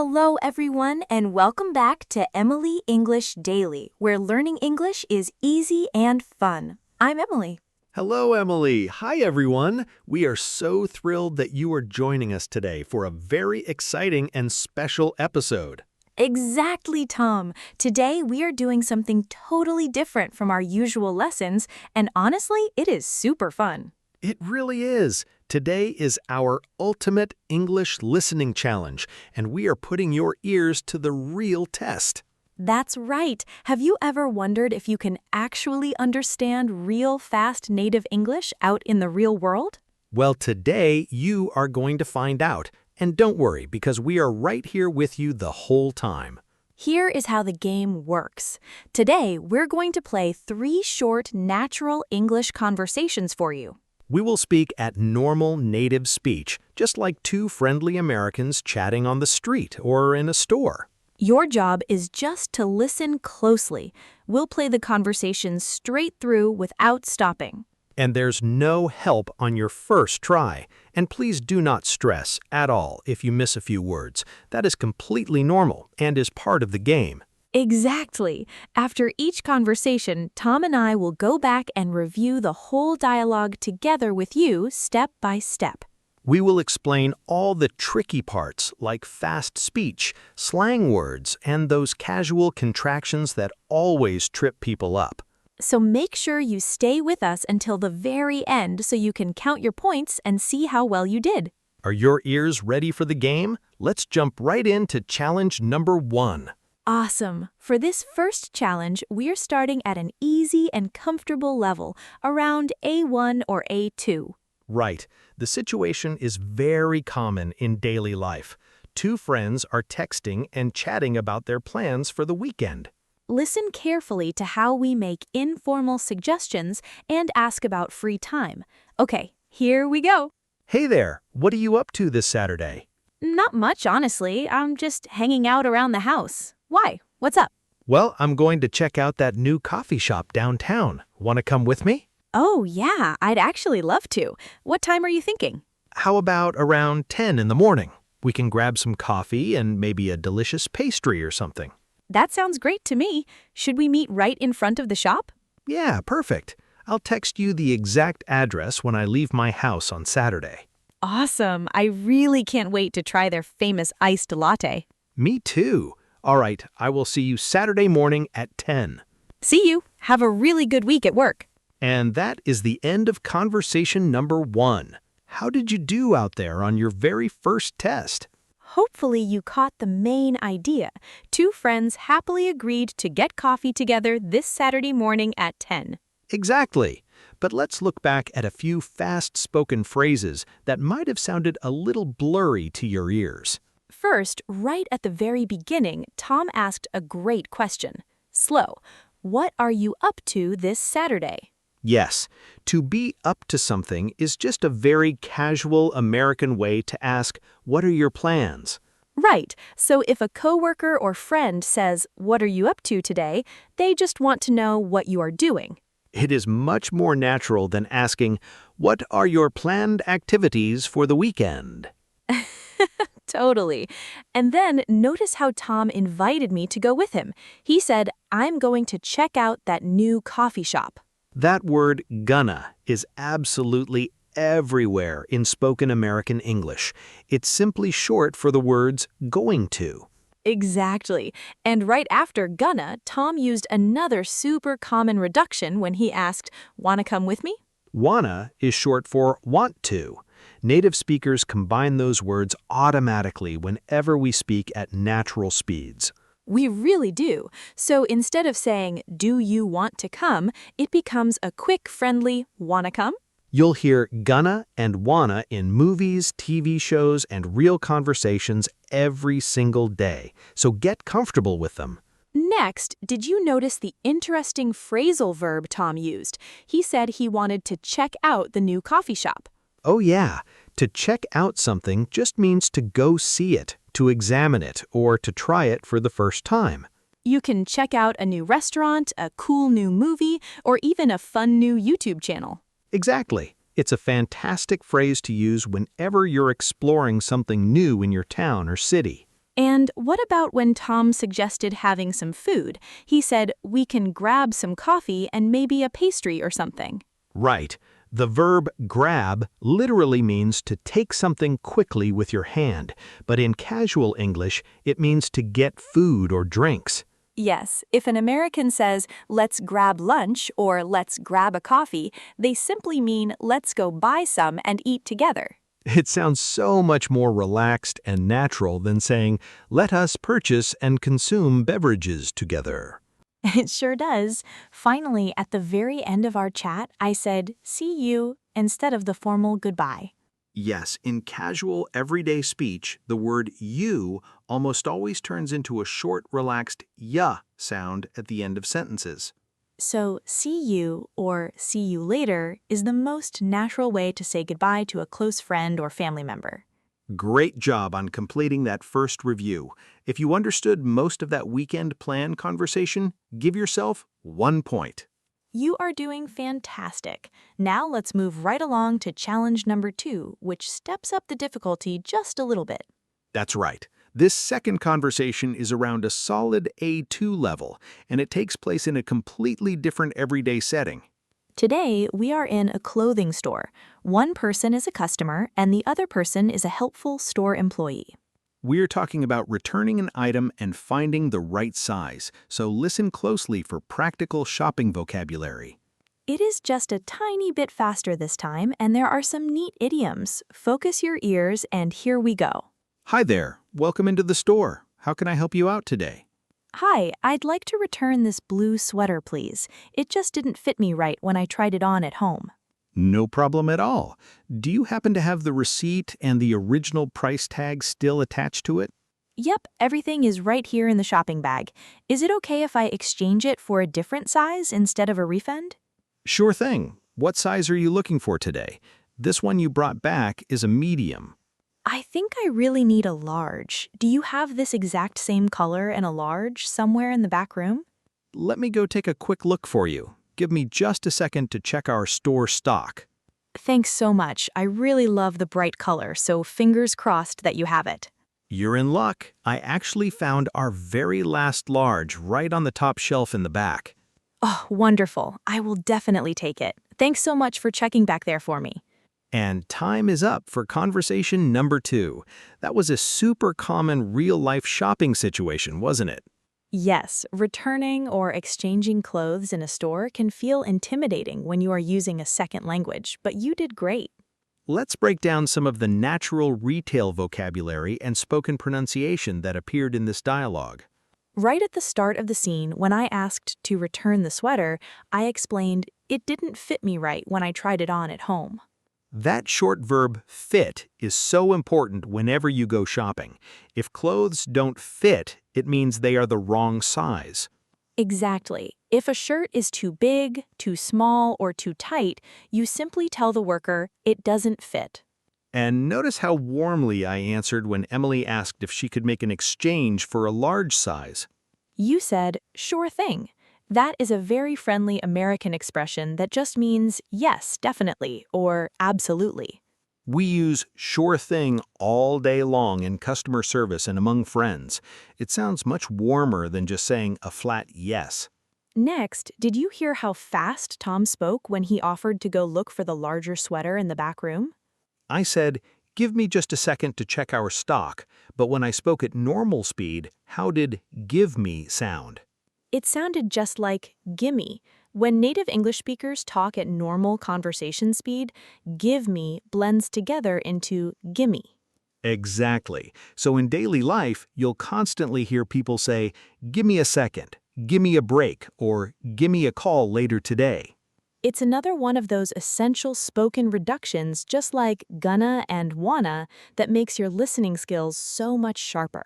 Hello, everyone, and welcome back to Emily English Daily, where learning English is easy and fun. I'm Emily. Hello, Emily. Hi, everyone. We are so thrilled that you are joining us today for a very exciting and special episode. Exactly, Tom. Today we are doing something totally different from our usual lessons, and honestly, it is super fun. It really is. Today is our ultimate English listening challenge, and we are putting your ears to the real test. That's right. Have you ever wondered if you can actually understand real fast native English out in the real world? Well, today you are going to find out. And don't worry, because we are right here with you the whole time. Here is how the game works. Today, we're going to play 3 short, natural English conversations for you. We will speak at normal native speech, just like 2 friendly Americans chatting on the street or in a store. Your job is just to listen closely. We'll play the conversation straight through without stopping. And there's no help on your first try. And please do not stress at all if you miss a few words. That is completely normal and is part of the game. Exactly. After each conversation, Tom and I will go back and review the whole dialogue together with you step by step. We will explain all the tricky parts like fast speech, slang words, and those casual contractions that always trip people up. So make sure you stay with us until the very end so you can count your points and see how well you did. Are your ears ready for the game? Let's jump right into challenge number 1. Awesome! For this first challenge, we're starting at an easy and comfortable level, around A1 or A2. Right. The situation is very common in daily life. 2 friends are texting and chatting about their plans for the weekend. Listen carefully to how we make informal suggestions and ask about free time. Okay, here we go. Hey there, what are you up to this Saturday? Not much, honestly. I'm just hanging out around the house. Why? What's up? Well, I'm going to check out that new coffee shop downtown. Want to come with me? Oh, yeah, I'd actually love to. What time are you thinking? How about around 10 in the morning? We can grab some coffee and maybe a delicious pastry or something. That sounds great to me. Should we meet right in front of the shop? Yeah, perfect. I'll text you the exact address when I leave my house on Saturday. Awesome. I really can't wait to try their famous iced latte. Me too. All right, I will see you Saturday morning at 10. See you. Have a really good week at work. And that is the end of conversation number 1. How did you do out there on your very first test? Hopefully you caught the main idea. 2 friends happily agreed to get coffee together this Saturday morning at 10. Exactly. But let's look back at a few fast-spoken phrases that might have sounded a little blurry to your ears. First, right at the very beginning, Tom asked a great question. Slow. What are you up to this Saturday? Yes, to be up to something is just a very casual American way to ask, what are your plans? Right. So if a coworker or friend says, "What are you up to today?" they just want to know what you are doing. It is much more natural than asking, what are your planned activities for the weekend? Totally. And then notice how Tom invited me to go with him. He said, "I'm going to check out that new coffee shop." That word gonna is absolutely everywhere in spoken American English. It's simply short for the words going to. Exactly. And right after gonna, Tom used another super common reduction when he asked, "Wanna come with me?" Wanna is short for want to. Native speakers combine those words automatically whenever we speak at natural speeds. We really do. So instead of saying, "Do you want to come?" it becomes a quick, friendly, "Wanna come?" You'll hear gonna and wanna in movies, TV shows, and real conversations every single day, so get comfortable with them. Next, did you notice the interesting phrasal verb Tom used? He said he wanted to check out the new coffee shop. Oh yeah, to check out something just means to go see it, to examine it, or to try it for the first time. You can check out a new restaurant, a cool new movie, or even a fun new YouTube channel. Exactly. It's a fantastic phrase to use whenever you're exploring something new in your town or city. And what about when Tom suggested having some food? He said, we can grab some coffee and maybe a pastry or something. Right. The verb grab literally means to take something quickly with your hand, but in casual English, it means to get food or drinks. Yes, if an American says, let's grab lunch or let's grab a coffee, they simply mean let's go buy some and eat together. It sounds so much more relaxed and natural than saying, let us purchase and consume beverages together. It sure does. Finally, at the very end of our chat, I said, see you, instead of the formal goodbye. Yes, in casual, everyday speech, the word you almost always turns into a short, relaxed ya sound at the end of sentences. So, see you or see you later is the most natural way to say goodbye to a close friend or family member. Great job on completing that first review. If you understood most of that weekend plan conversation, give yourself 1 point. You are doing fantastic. Now let's move right along to challenge number 2, which steps up the difficulty just a little bit. That's right. This second conversation is around a solid A2 level, and it takes place in a completely different everyday setting. Today, we are in a clothing store. One person is a customer, and the other person is a helpful store employee. We're talking about returning an item and finding the right size, so listen closely for practical shopping vocabulary. It is just a tiny bit faster this time, and there are some neat idioms. Focus your ears, and here we go. Hi there, welcome into the store. How can I help you out today? Hi, I'd like to return this blue sweater, please. It just didn't fit me right when I tried it on at home. No problem at all. Do you happen to have the receipt and the original price tag still attached to it? Yep, everything is right here in the shopping bag. Is it okay if I exchange it for a different size instead of a refund? Sure thing. What size are you looking for today? This one you brought back is a medium. I think I really need a large. Do you have this exact same color in a large somewhere in the back room? Let me go take a quick look for you. Give me just a second to check our store stock. Thanks so much. I really love the bright color, so fingers crossed that you have it. You're in luck. I actually found our very last large right on the top shelf in the back. Oh, wonderful. I will definitely take it. Thanks so much for checking back there for me. And time is up for conversation number 2. That was a super common real-life shopping situation, wasn't it? Yes, returning or exchanging clothes in a store can feel intimidating when you are using a second language, but you did great. Let's break down some of the natural retail vocabulary and spoken pronunciation that appeared in this dialogue. Right at the start of the scene, when I asked to return the sweater, I explained it didn't fit me right when I tried it on at home. That short verb fit is so important whenever you go shopping. If clothes don't fit, it means they are the wrong size. Exactly. If a shirt is too big, too small, or too tight, you simply tell the worker it doesn't fit. And notice how warmly I answered when Emily asked if she could make an exchange for a large size. You said, sure thing. That is a very friendly American expression that just means yes, definitely, or absolutely. We use sure thing all day long in customer service and among friends. It sounds much warmer than just saying a flat yes. Next, did you hear how fast Tom spoke when he offered to go look for the larger sweater in the back room? I said, give me just a second to check our stock, but when I spoke at normal speed, how did give me sound? It sounded just like gimme. When native English speakers talk at normal conversation speed, give me blends together into gimme. Exactly. So in daily life, you'll constantly hear people say, give me a second, give me a break, or give me a call later today. It's another one of those essential spoken reductions, just like gonna and wanna, that makes your listening skills so much sharper.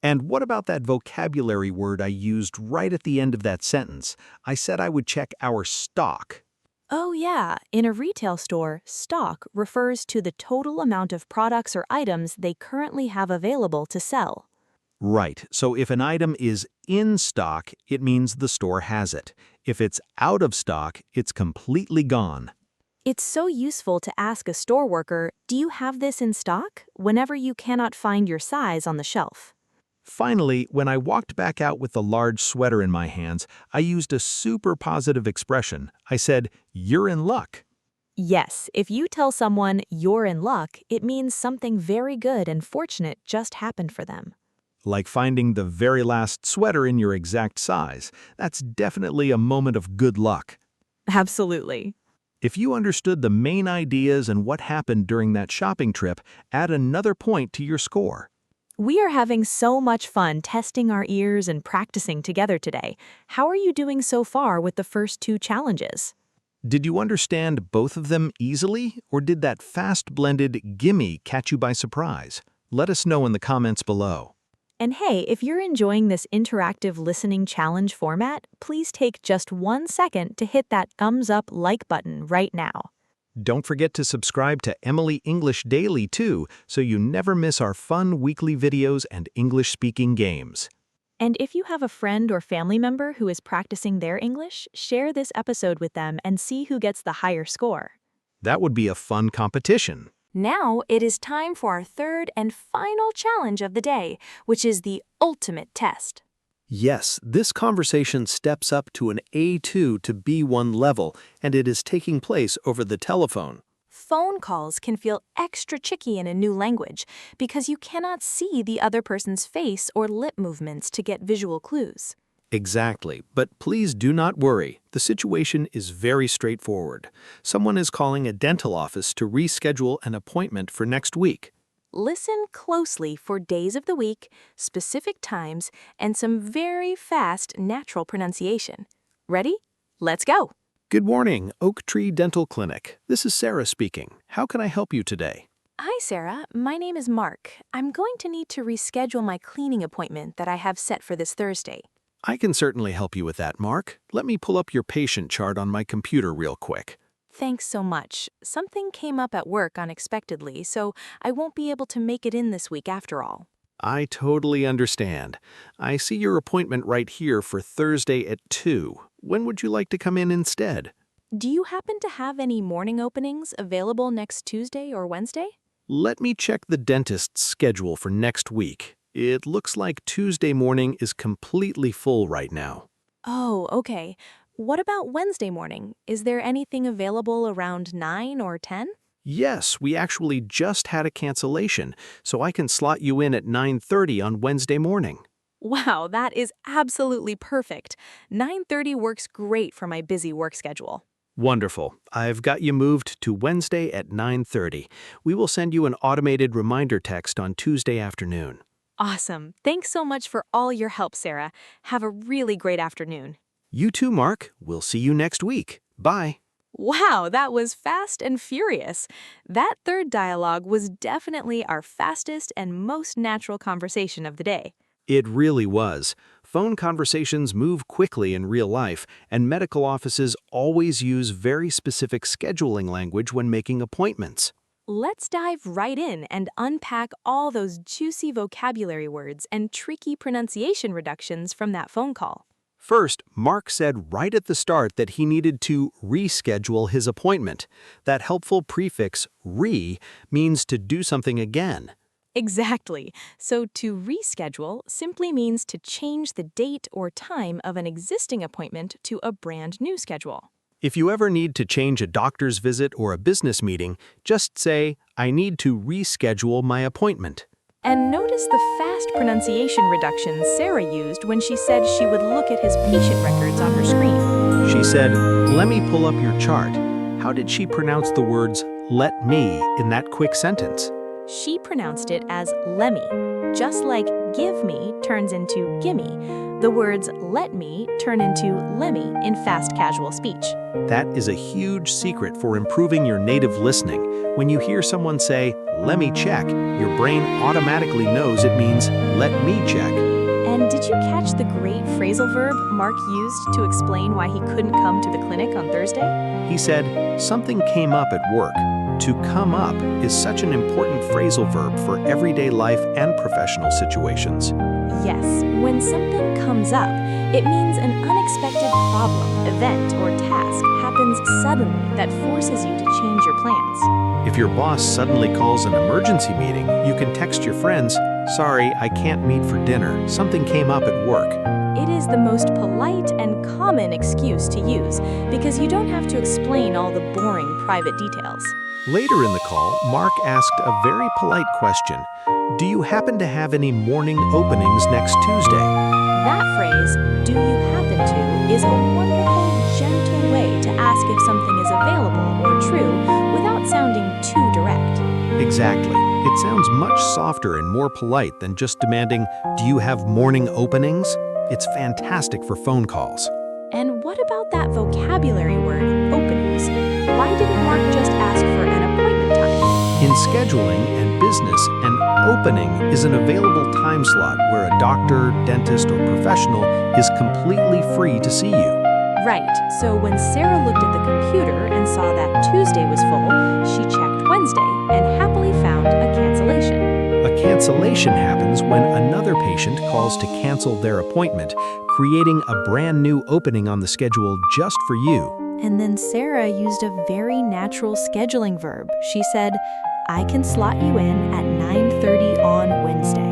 And what about that vocabulary word I used right at the end of that sentence? I said I would check our stock. Oh yeah, in a retail store, stock refers to the total amount of products or items they currently have available to sell. Right, so if an item is in stock, it means the store has it. If it's out of stock, it's completely gone. It's so useful to ask a store worker, do you have this in stock? Whenever you cannot find your size on the shelf. Finally, when I walked back out with the large sweater in my hands, I used a super positive expression. I said, "You're in luck." Yes, if you tell someone you're in luck, it means something very good and fortunate just happened for them. Like finding the very last sweater in your exact size. That's definitely a moment of good luck. Absolutely. If you understood the main ideas and what happened during that shopping trip, add another point to your score. We are having so much fun testing our ears and practicing together today. How are you doing so far with the first two challenges? Did you understand both of them easily, or did that fast blended gimme catch you by surprise? Let us know in the comments below. And hey, if you're enjoying this interactive listening challenge format, please take just 1 second to hit that thumbs up like button right now. Don't forget to subscribe to Emily English Daily too, so you never miss our fun weekly videos and English-speaking games. And if you have a friend or family member who is practicing their English, share this episode with them and see who gets the higher score. That would be a fun competition. Now it is time for our third and final challenge of the day, which is the ultimate test. Yes, this conversation steps up to an A2 to B1 level, and it is taking place over the telephone. Phone calls can feel extra tricky in a new language because you cannot see the other person's face or lip movements to get visual clues. Exactly, but please do not worry. The situation is very straightforward. Someone is calling a dental office to reschedule an appointment for next week. Listen closely for days of the week, specific times, and some very fast natural pronunciation. Ready? Let's go! Good morning, Oak Tree Dental Clinic. This is Sarah speaking. How can I help you today? Hi, Sarah. My name is Mark. I'm going to need to reschedule my cleaning appointment that I have set for this Thursday. I can certainly help you with that, Mark. Let me pull up your patient chart on my computer real quick. Thanks so much. Something came up at work unexpectedly, so I won't be able to make it in this week after all. I totally understand. I see your appointment right here for Thursday at 2. When would you like to come in instead? Do you happen to have any morning openings available next Tuesday or Wednesday? Let me check the dentist's schedule for next week. It looks like Tuesday morning is completely full right now. Oh, okay. What about Wednesday morning? Is there anything available around 9 or 10? Yes, we actually just had a cancellation, so I can slot you in at 9:30 on Wednesday morning. Wow, that is absolutely perfect. 9:30 works great for my busy work schedule. Wonderful. I've got you moved to Wednesday at 9:30. We will send you an automated reminder text on Tuesday afternoon. Awesome. Thanks so much for all your help, Sarah. Have a really great afternoon. You too, Mark. We'll see you next week. Bye. Wow, that was fast and furious. That third dialogue was definitely our fastest and most natural conversation of the day. It really was. Phone conversations move quickly in real life, and medical offices always use very specific scheduling language when making appointments. Let's dive right in and unpack all those juicy vocabulary words and tricky pronunciation reductions from that phone call. First, Mark said right at the start that he needed to reschedule his appointment. That helpful prefix, re, means to do something again. Exactly. So to reschedule simply means to change the date or time of an existing appointment to a brand new schedule. If you ever need to change a doctor's visit or a business meeting, just say, "I need to reschedule my appointment." And notice the fast pronunciation reduction Sarah used when she said she would look at his patient records on her screen. She said, "Let me pull up your chart." How did she pronounce the words, "let me," in that quick sentence? She pronounced it as lemmy. Just like give me turns into gimme, the words let me turn into lemmy in fast casual speech. That is a huge secret for improving your native listening. When you hear someone say, "let me check," your brain automatically knows it means, "let me check." And did you catch the great phrasal verb Mark used to explain why he couldn't come to the clinic on Thursday? He said, "Something came up at work." To come up is such an important phrasal verb for everyday life and professional situations. Yes, when something comes up, it means an unexpected problem, event, or task happens suddenly that forces you to change your plans. If your boss suddenly calls an emergency meeting, you can text your friends, Sorry, I can't meet for dinner. Something came up at work. It is the most polite and common excuse to use because you don't have to explain all the boring private details. Later in the call, Mark asked a very polite question. Do you happen to have any morning openings next Tuesday? That phrase, "do you happen to," is a wonderful, gentle way to ask if something is available or true without sounding too direct. Exactly. It sounds much softer and more polite than just demanding, do you have morning openings? It's fantastic for phone calls. And what about that vocabulary word, openings? Why didn't Mark just ask for an appointment time? In scheduling and business, an opening is an available time slot where a doctor, dentist, or professional is completely free to see you. Right, so when Sarah looked at the computer and saw that Tuesday was full, she checked Wednesday and happily found a cancellation. A cancellation happens when another patient calls to cancel their appointment, creating a brand new opening on the schedule just for you. And then Sarah used a very natural scheduling verb. She said, "I can slot you in at 9:30 on Wednesday."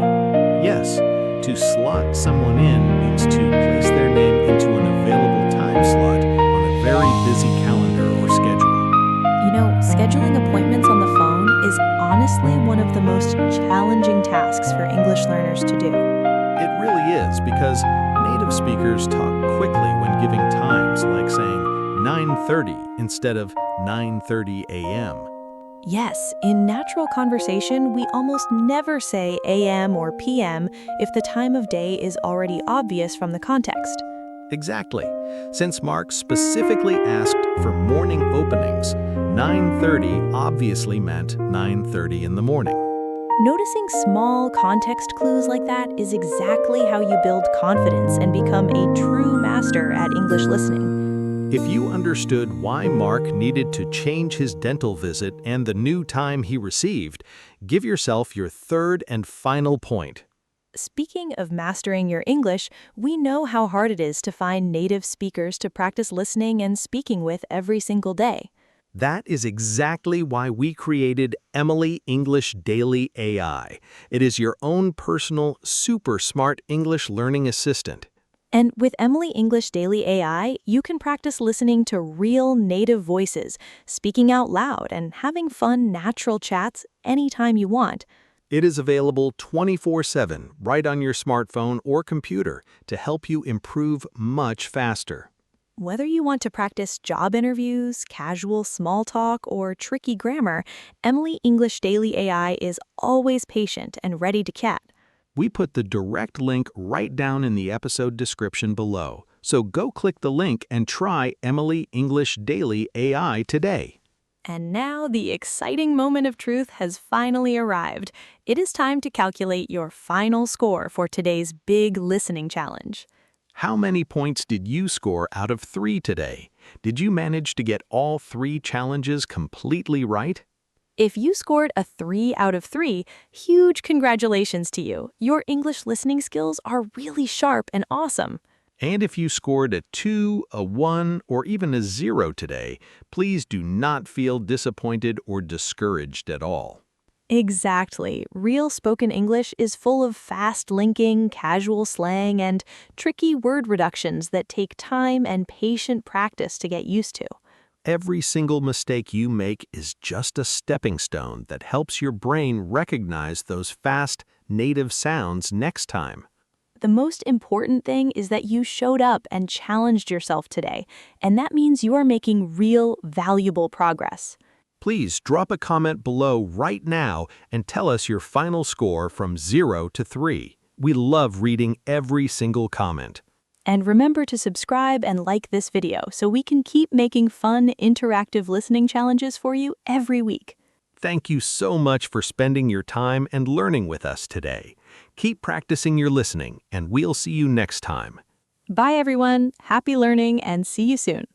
Yes, to slot someone in means to place their name into an available time slot on a very busy calendar or schedule. You know, scheduling appointments on the phone is honestly one of the most challenging tasks for English learners to do. It really is because native speakers talk quickly when giving times, like saying 9:30 instead of 9:30 a.m. Yes, in natural conversation, we almost never say AM or PM if the time of day is already obvious from the context. Exactly. Since Mark specifically asked for morning openings, 9:30 obviously meant 9:30 in the morning. Noticing small context clues like that is exactly how you build confidence and become a true master at English listening. If you understood why Mark needed to change his dental visit and the new time he received, give yourself your third and final point. Speaking of mastering your English, we know how hard it is to find native speakers to practice listening and speaking with every single day. That is exactly why we created Emily English Daily AI. It is your own personal, super smart English learning assistant. And with Emily English Daily AI, you can practice listening to real native voices, speaking out loud, and having fun, natural chats anytime you want. It is available 24/7 right on your smartphone or computer to help you improve much faster. Whether you want to practice job interviews, casual small talk, or tricky grammar, Emily English Daily AI is always patient and ready to chat. We put the direct link right down in the episode description below, so go click the link and try Emily English Daily AI today. And now the exciting moment of truth has finally arrived. It is time to calculate your final score for today's big listening challenge. How many points did you score out of 3 today? Did you manage to get all 3 challenges completely right? If you scored a 3 out of 3, huge congratulations to you. Your English listening skills are really sharp and awesome. And if you scored a 2, a 1, or even a 0 today, please do not feel disappointed or discouraged at all. Exactly. Real spoken English is full of fast linking, casual slang, and tricky word reductions that take time and patient practice to get used to. Every single mistake you make is just a stepping stone that helps your brain recognize those fast, native sounds next time. The most important thing is that you showed up and challenged yourself today, and that means you are making real, valuable progress. Please drop a comment below right now and tell us your final score from 0 to 3. We love reading every single comment. And remember to subscribe and like this video so we can keep making fun, interactive listening challenges for you every week. Thank you so much for spending your time and learning with us today. Keep practicing your listening, and we'll see you next time. Bye, everyone. Happy learning, and see you soon.